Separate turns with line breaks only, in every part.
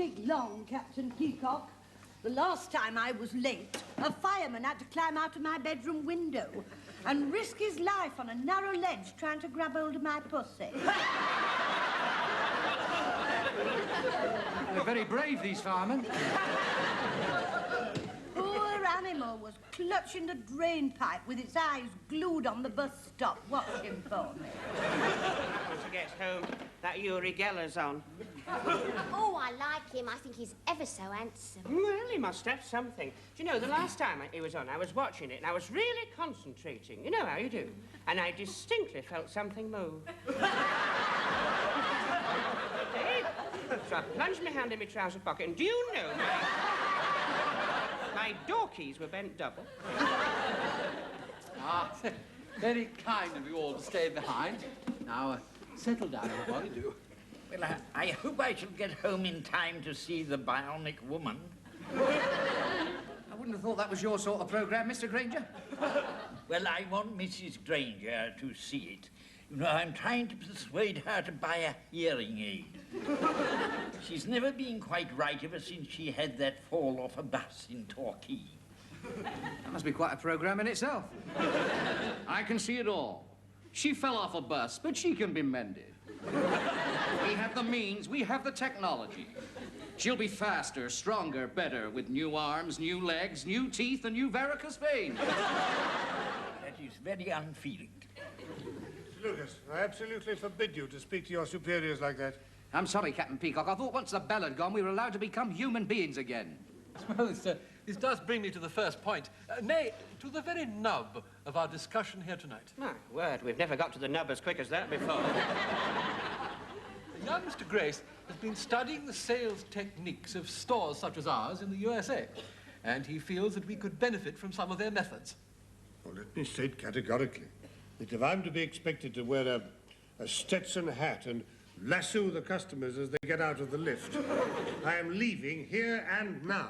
take long, Captain Peacock. The last time I was late, a fireman had to climb out of my bedroom window and risk his life on a narrow ledge trying to grab hold of my pussy.
They're very brave, these firemen.
Poor animal was clutching the drain pipe with its eyes glued on the bus stop, watching for me.
When she gets home, that Uri Geller's on.
Oh, I like him. I think he's ever so handsome.
Well, he must have something. Do you know, the last time he was on, I was watching it, and I was really concentrating. You know how you do. And I distinctly felt something move. So I plunged my hand in my trouser pocket, and do you know, my door keys were bent double.
Ah, very kind of you all to stay behind. Now, settle down, everybody, do.
Well, I hope I shall get home in time to see the Bionic Woman.
I wouldn't have thought that was your sort of programme, Mr. Granger.
Well, I want Mrs. Granger to see it. You know, I'm trying to persuade her to buy a hearing aid. She's never been quite right ever since she had that fall off a bus in Torquay.
That must be quite a programme in itself.
I can see it all. She fell off a bus, but she can be mended. We have the means, we have the technology. She'll be faster, stronger, better, with new arms, new legs, new teeth, and new varicose veins.
That is very unfeeling.
Mr. Lucas, I absolutely forbid you to speak to your superiors like that.
I'm sorry, Captain Peacock. I thought once the bell had gone, we were allowed to become human beings again.
Well, this does bring me to the first point. Nay, to the very nub of our discussion here tonight.
My word, we've never got to the nub as quick as that before.
Young Mr. Grace has been studying the sales techniques of stores such as ours in the USA, and he feels that we could benefit from some of their methods.
Well, let me state categorically that if I'm to be expected to wear a Stetson hat and lasso the customers as they get out of the lift, I am leaving here and now.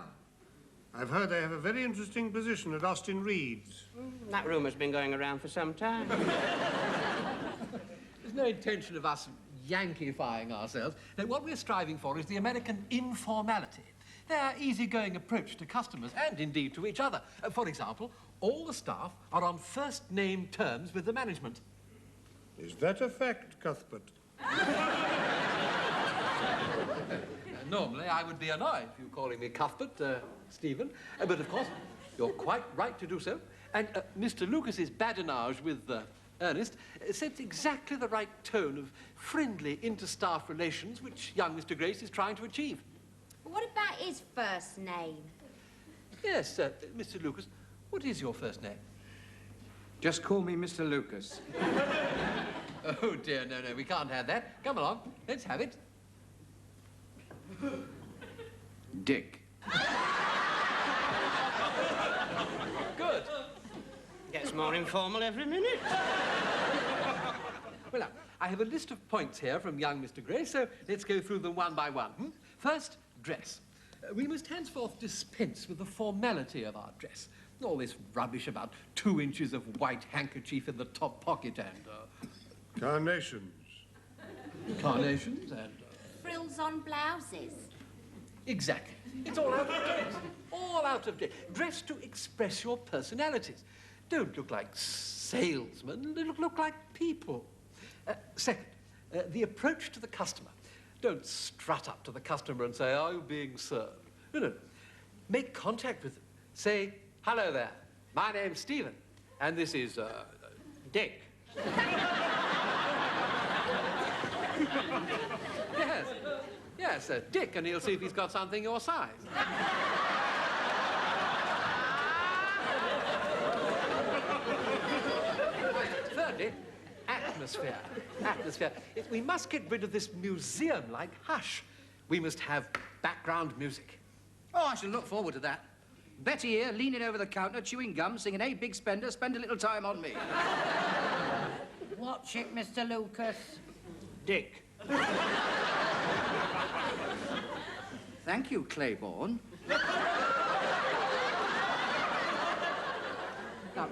I've heard they have a very interesting position at Austin Reed's.
That rumour's been going around for some time.
There's no intention of us Yankeefying ourselves. No, what we're striving for is the American informality, their easygoing approach to customers and indeed to each other. For example, all the staff are on first-name terms with the management.
Is that a fact, Cuthbert?
Normally, I would be annoyed if you were calling me Cuthbert, Stephen. But of course, you're quite right to do so. And Mr. Lucas's badinage with Ernest sets exactly the right tone of friendly inter-staff relations which young Mr. Grace is trying to achieve.
What about his first name?
Yes, Mr. Lucas, what is your first name?
Just call me Mr. Lucas.
Oh, dear, no, we can't have that. Come along, let's have it.
Dick.
Good.
Gets more informal every minute.
Well, now, I have a list of points here from young Mr. Grace, so let's go through them one by one. First, dress. We must henceforth dispense with the formality of our dress. All this rubbish about 2 inches of white handkerchief in the top pocket and...
Carnations.
Carnations and...
Frills on blouses.
Exactly. It's all out of date. All out of date. Dress to express your personalities. Don't look like salesmen. Look like people. Second, the approach to the customer. Don't strut up to the customer and say, "Are you being served?" No. Make contact with them. Say, "Hello there. My name's Stephen, and this is, Dick." Yes, Dick, and he'll see if he's got something your size. Thirdly, atmosphere. We must get rid of this museum-like hush. We must have background music.
Oh, I shall look forward to that. Betty here, leaning over the counter, chewing gum, singing, "Hey, big spender, spend a little time on me."
Watch it, Mr. Lucas.
Dick.
Thank you, Claiborne.
Now,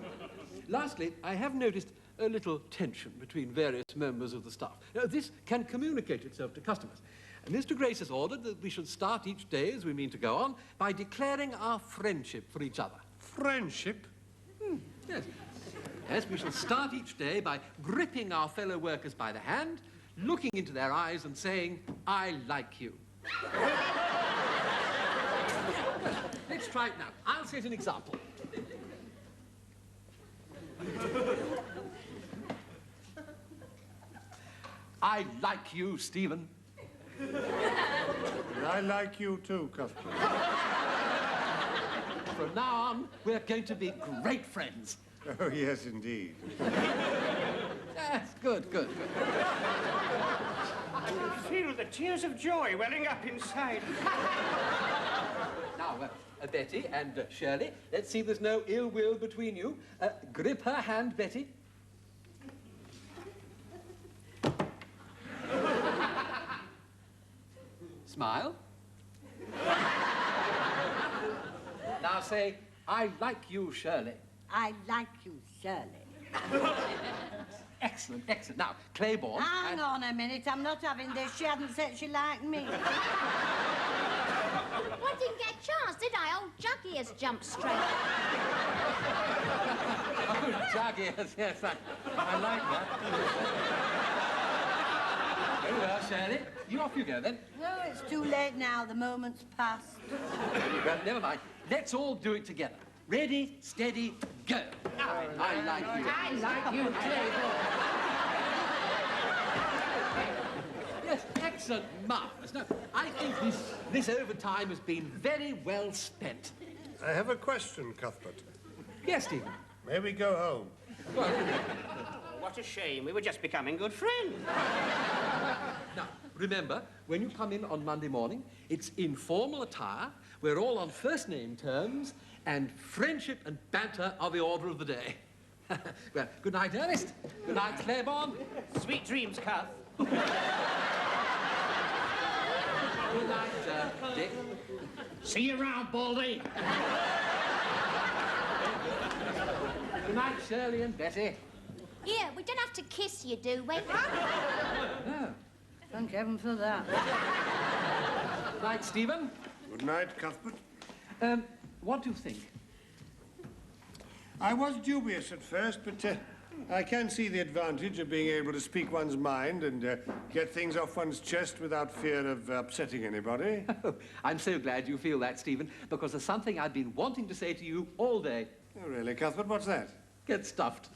lastly, I have noticed a little tension between various members of the staff. This can communicate itself to customers. Mr. Grace has ordered that we should start each day, as we mean to go on, by declaring our friendship for each other.
Friendship?
Yes. Yes, we shall start each day by gripping our fellow workers by the hand, looking into their eyes and saying, I like you. Let's try it now. I'll set an example. I like you, Stephen.
And I like you too, Cuthbert.
From now on, we're going to be great friends.
Oh, yes, indeed.
Yes, good, good, good.
I can feel the tears of joy welling up inside.
Now, Betty and Shirley, let's see there's no ill will between you. Grip her hand, Betty. Smile. Now say, I like you, Shirley.
I like you, Shirley.
Excellent, excellent. Now, Claiborne...
Hang on a minute, I'm not having this. She hadn't said she liked me.
Well, I didn't get a chance, did I? Old Juggy has jumped straight.
Oh, Juggy, yes, I like that. Very well, Shirley. You off you go, then.
No, it's too late now. The moment's passed.
Well, never mind. Let's all do it together. Ready, steady, go. I like you.
I like you, Claiborne.
Yes, excellent, marvellous. Now, I think this overtime has been very well spent.
I have a question, Cuthbert.
Yes, Stephen.
May we go home?
Well,
What a shame. We were just becoming good friends.
now, remember, when you come in on Monday morning, it's informal attire, we're all on first-name terms, and friendship and banter are the order of the day. Well, good night, Ernest. Good night, Claiborne.
Sweet dreams, Cuth.
Good night, Dick.
See you around, Baldy.
Good night, Shirley and Betty.
Here, we don't have to kiss you, do we?
Oh.
Thank heaven for that.
Good night, Stephen.
Good night, Cuthbert.
What do you think?
I was dubious at first, but I can see the advantage of being able to speak one's mind and get things off one's chest without fear of upsetting anybody.
Oh, I'm so glad you feel that, Stephen, because there's something I've been wanting to say to you all day.
Oh, really, Cuthbert? What's that?
Get stuffed.